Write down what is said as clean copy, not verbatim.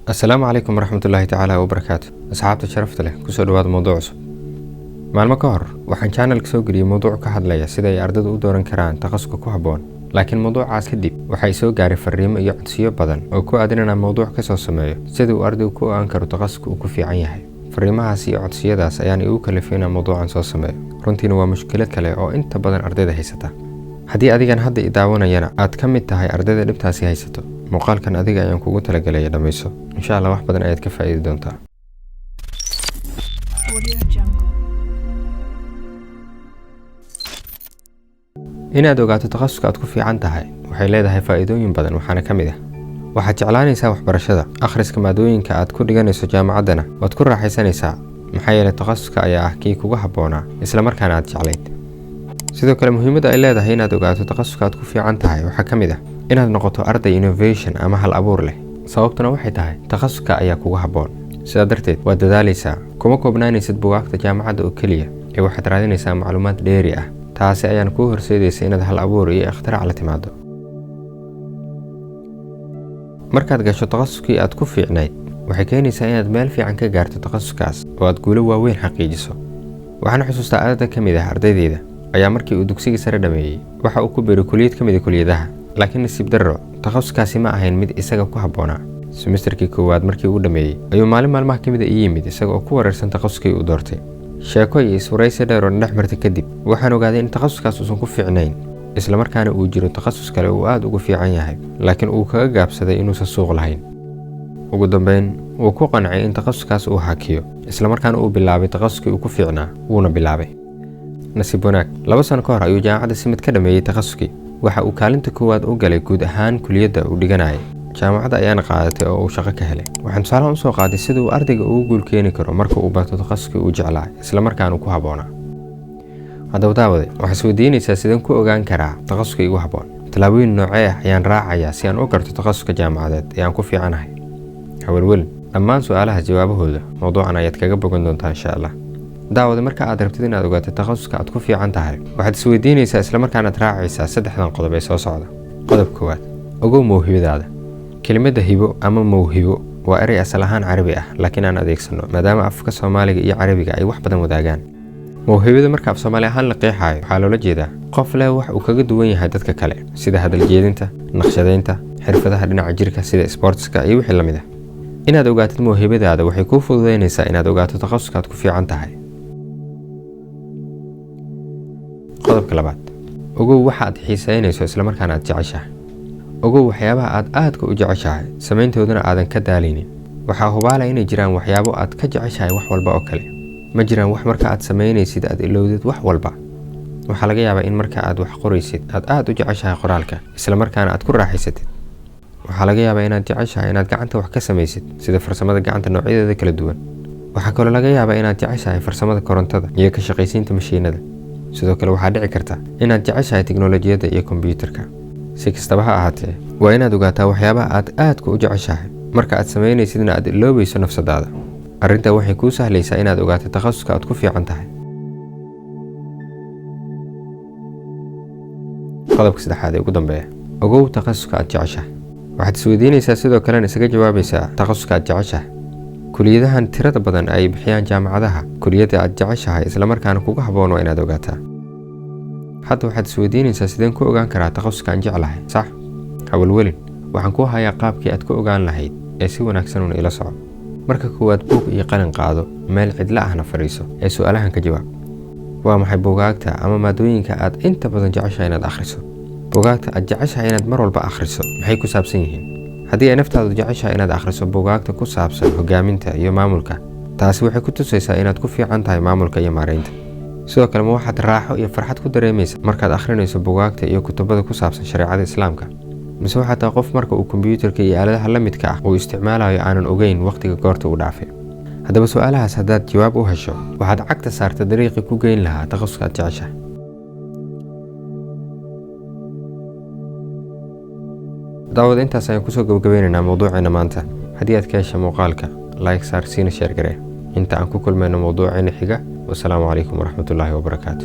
السلام عليكم ورحمة الله تعالى وبركاته. أصحابتي شرفت له كسر دواد موضوع عصب maalmo ka hor waxaan channel soo geliyay mowduuc ka hadlaya sida ay ardaydu u dooran karaan takhasuska ku habboon laakiin mowduucaas kadib waxay soo gaaray fariimo iyo codsiyo badan oo ku aadan inaan mowduuc ka soo sameeyo sida uu ardaygu ku ogaan karo takhasuska uu ku fiican yahay. fariimahaas iyo codsiyadaas ayaan igu kalifay inaan mowduucan soo sameeyo, runtiina waa mushkilad kale oo inta badan ardayda haysata. haddii adigan hadda i daawanayana aad ka mid tahay ardayda dhibtaasi haysato, muuqaalkan adiga ayaan kugu talagalay dhamayso, insha Allah wax badan ayaad ka faa'iidi doontaa. inaad ogaato takhasuska aad ku fiican tahay waxay leedahay faa'iidooyin badan, waxaana ka mid ah waxaad jeclaanaysaa waxbarashada, akhriska maadooyinka aad ku dhiganayso jaamacaddana waad ku raaxaysanaysaa maxaa yeelay takhasuska ayaa ah kii kugu habboonaa isla markaana aad jeclayd. sidoo kale muhiimadda ay leedahay inaad ogaato takhasuska aad ku fiican tahay waxaa ka mid ah inaad noqoto arday innovation ama hal abuur leh. sababtuna waxay tahay takhasuska ayaa kugu habboon, sidaa darteed waad dadaalaysaa, kuma koobnaanaysid buugaagta jaamacadda oo keliya ee waxaad raadinaysaa macluumaad dheeri ah. taasi ayaan kuu horseedaysa inaad hal abuur iyo ikhtirac la timaado. markaad gasho takhasuskii aad ku fiicnayd waxay keenaysaa inaad meel fiican ka gaarto takhasuskaas oo aad guulo waaweyn xaqiijiso. waxaan xusuustaa arday ka mid ah ardaydeeda ayaa markii uu dugsigii sare dhameeyey waxa uu ku biiray kulliyad ka mid ah kulliyadaha, laakiin nasiib darro takhasuskaasi ma ahayn mid isaga ku habboonaa. semesterkii koowaad markii uu dhameeyey ayuu maalin maalmaha ka mid ah ii yimid isaga oo ku wareersan takhasuskii uu doortay. sheeko iyo iswaraysi dheer oo dhex martay kadib waxaan ogaaday in takhasuskaas uusan ku fiicnayn, isla markaana uu jiro takhasus kale uu aad ugu fiican yahay laakiin uu kaga gaabsaday inuusan suuq lahayn. ugu dambeyn wuu ku qancay in takhasuskaas uu hakiyo, isla markaana uu bilaabay takhasuskii uu ku fiicnaa wuuna bilaabay. nasiib wanaag 2 sano ka hor ayuu jaamacadda simid ka dhameeyey takhasuskii. waxa uu kaalinta koowaad u galay guud ahaan kulliyadda uu dhiganayay, jaamacadda ayaana qaadatay oo uu shaqo ka helay. waxaan tusaalahan usoo qaaday sida uu ardayga ugu guul keeni karo marka uu barto takhasuskii uu jeclaa isla markaana ku habboonaa. haddaba daawade waxaad isweydiinaysaa sideen ku ogaan karaa takhasuska igu habboon, tallaabooyin noocee ah ayaan raacayaa si aan u garto takhasuska jaamacadeed ee aan ku fiicanahay. hawelwelin dhammaan su'aalaha jawaabahooda mowduucan ayaad kaga bogan doontaa insha Allah. daawade marka aad rabtid inaad ogaato takhasuska aad ku fiican tahay waxaad isweydiinaysaa isla markaana aad raacaysaa 3 qodob ee soo socda. qodob koowaad, ogow mawhibadaada. kelimada hibo ama mawhibo waa eray asal ahaan carabi ah laakiin aan adeegsano maadaama afka Soomaaliga iyo Carabiga ay wax badan wadaagaan. mawhibada marka af Soomaali ahaan la qeexayo waxaa loola jeedaa qof leh wax uu kaga duwan yahay dadka kale sida hadal jeedinta, naqshadeynta, xirfadaha dhinaca jirka sida sportska iyo wixii la mid ah. inaad ogaatid mawhibadaada waxay kuu fududeynaysaa inaad ogaato takhasuska aad ku fiican tahay. qodobka labaad, ogow waxa aad xiisaynayso isla markaana aad jeceshahay. ogow waxyaabaha aad aadka u jeceshahay samayntoodana aadan ka daalinin. waxaa hubaala inay jiraan waxyaabo aad ka jeceshahay wax walba oo kale. ma jiraan wax marka aad samaynaysid aad ilowdid wax walba. waxaa laga yaabaa in marka aad wax qoraysid aad u jeceshahay qoraalka isla markaana aad ku raaxaysatid. waxaa laga yaabaa inaad jeceshahay inaad gacanta wax ka samaysid sida farsamada gacanta noocyadeeda kala duwan. waxaa kaloo laga yaabaa inaad jeceshahay farsamada korontada iyo ka shaqaysiinta mashiinada. sidoo kale waxaa dhici karta inaad jeceshahay tiknoolajiyadda iyo kombiyuutarka. si kastaba ha ahaatee waa inaad ogaataa waxyaabaha aad aadka u jeceshahay marka aad samaynaysidna aad iloobayso nafsadaada. arrintaa waxay kuu sahlaysaa inaad ogaato takhasuska aad ku fiican tahay. qodobka saddexaad ee ugu dambeeya, ogow takhasuska aad jeceshahay. waxaad isweydiinaysaa sidoo kalena isaga jawaabaysaa takhasuska aad jeceshahay. kulliyadahan tirada badan ay bixiyaan jaamacadaha, kulliyadda aad jeceshahay isla markaana kugu habboon waa inaad ogaataa. hadda waxaad isweydiinaysaa sideen ku ogaan karaa takhasuska aan jeclahay, sax? hawelwelin waxaan kuu hayaa qaabkii aad ku ogaan lahayd ee si wanaagsan uun ila soco. marka koowaad buug iyo qalin qaado, meel cidla ahna fadhiiso ee su'aalahan ka jawaab. waa maxay buugaagta ama maadooyinka aad inta badan jeceshahay inaad akhriso? buugaagta aad jeceshahay inaad mar walba akhriso maxay ku saabsan yihiin? haddii ay naftaadu jeceshahay inaad akhriso buugaagta ku saabsan hogaaminta iyo maamulka, taasi waxay ku tusaysaa inaad ku fiican tahay maamulka iyo maareynta. sidoo kale ma waxaad raaxo iyo farxad ku dareemaysaa markaad akhrinayso buugaagta iyo kutubada ku saabsan shareecada Islaamka? mise waxaad tahay qof marka uu kombiyuutarka iyo aaladaha la midka ah uu isticmaalayo aanan ogeyn waqtiga goorta uu dhaafay? haddaba su'aalahaas haddaad jawaab u hesho waxaad cagta saarta dariiqii ku geyn lahaa takhasuska aad jeceshahay. daawada intaas ayaan kusoo gabagabeynaynaa mowduuceena maanta. haddii aad ka hesha muuqaalka like saar, siina sheer garee. inta aan ku kulmayno mowduuceena xiga, wassalaamu calaykum waraxmatullaahi wabarakaatu.